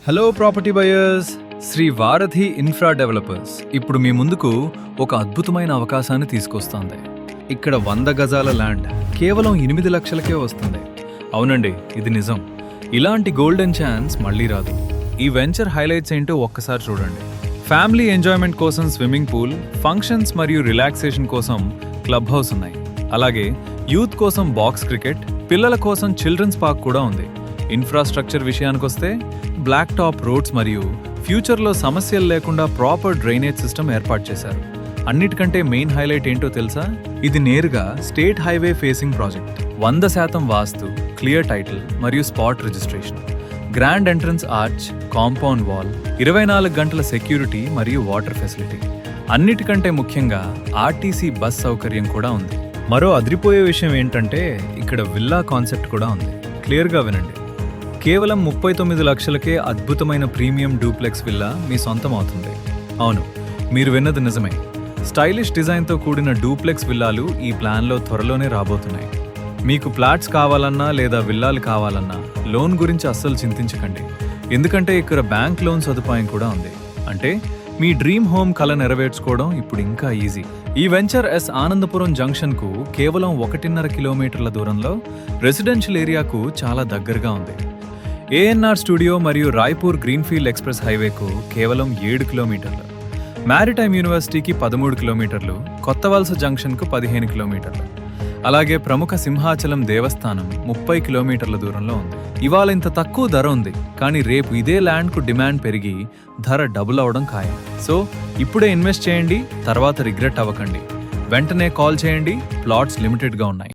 Hello property buyers, Shri వారధి infra developers ఇప్పుడు మీ ముందుకు ఒక అద్భుతమైన అవకాశాన్ని తీసుకొస్తోంది. ఇక్కడ 100 గజాల ల్యాండ్ కేవలం 8 లక్షలకే వస్తుంది. అవునండి, ఇది నిజం. ఇలాంటి గోల్డెన్ ఛాన్స్ మళ్ళీ రాదు. ఈ వెంచర్ హైలైట్స్ ఏంటో ఒక్కసారి చూడండి. ఫ్యామిలీ ఎంజాయ్మెంట్ కోసం స్విమ్మింగ్ పూల్, ఫంక్షన్స్ మరియు రిలాక్సేషన్ కోసం క్లబ్ హౌస్ ఉన్నాయి. అలాగే యూత్ కోసం బాక్స్ క్రికెట్, పిల్లల కోసం చిల్డ్రన్స్ పార్క్ కూడా ఉంది. ఇన్ఫ్రాస్ట్రక్చర్ విషయానికొస్తే బ్లాక్ టాప్ రోడ్స్ మరియు ఫ్యూచర్లో సమస్యలు లేకుండా ప్రాపర్ డ్రైనేజ్ సిస్టమ్ ఏర్పాటు చేశారు. అన్నిటికంటే మెయిన్ హైలైట్ ఏంటో తెలుసా? ఇది నేరుగా స్టేట్ హైవే ఫేసింగ్ ప్రాజెక్ట్. 100% వాస్తు, క్లియర్ టైటిల్ మరియు spot registration, grand entrance arch, compound wall, 24 గంటల సెక్యూరిటీ మరియు వాటర్ ఫెసిలిటీ. అన్నిటికంటే ముఖ్యంగా ఆర్టీసీ బస్ సౌకర్యం కూడా ఉంది. మరో అదిరిపోయే విషయం ఏంటంటే ఇక్కడ విల్లా కాన్సెప్ట్ కూడా ఉంది. క్లియర్గా వినండి. కేవలం 39 లక్షలకే అద్భుతమైన ప్రీమియం డూప్లెక్స్ విల్లా మీ సొంతం అవుతుంది. అవును, మీరు విన్నది నిజమే. స్టైలిష్ డిజైన్తో కూడిన డూప్లెక్స్ విల్లాలు ఈ ప్లాన్లో త్వరలోనే రాబోతున్నాయి. మీకు ఫ్లాట్స్ కావాలన్నా లేదా విల్లాలు కావాలన్నా లోన్ గురించి అస్సలు చింతించకండి. ఎందుకంటే ఇక్కడ బ్యాంక్ లోన్ సదుపాయం కూడా ఉంది. అంటే మీ డ్రీమ్ హోమ్ కల నెరవేర్చుకోవడం ఇప్పుడు ఇంకా ఈజీ. ఈ వెంచర్ ఆనందపురం జంక్షన్కు కేవలం 1.5 కిలోమీటర్ల దూరంలో రెసిడెన్షియల్ ఏరియాకు చాలా దగ్గరగా ఉంది. ఏఎన్ఆర్ స్టూడియో మరియు రాయ్పూర్ గ్రీన్ఫీల్డ్ ఎక్స్ప్రెస్ హైవేకు కేవలం 7 కిలోమీటర్లు, మ్యారిటైమ్ యూనివర్సిటీకి 13 కిలోమీటర్లు, కొత్త వలస జంక్షన్కు 15 కిలోమీటర్లు, అలాగే ప్రముఖ సింహాచలం దేవస్థానం 30 కిలోమీటర్ల దూరంలో ఉంది. ఇవాళ ఇంత తక్కువ ధర ఉంది, కానీ రేపు ఇదే ల్యాండ్కు డిమాండ్ పెరిగి ధర డబుల్ అవడం ఖాయం. సో ఇప్పుడే ఇన్వెస్ట్ చేయండి, తర్వాత రిగ్రెట్ అవ్వకండి. వెంటనే కాల్ చేయండి. ప్లాట్స్ లిమిటెడ్గా ఉన్నాయి.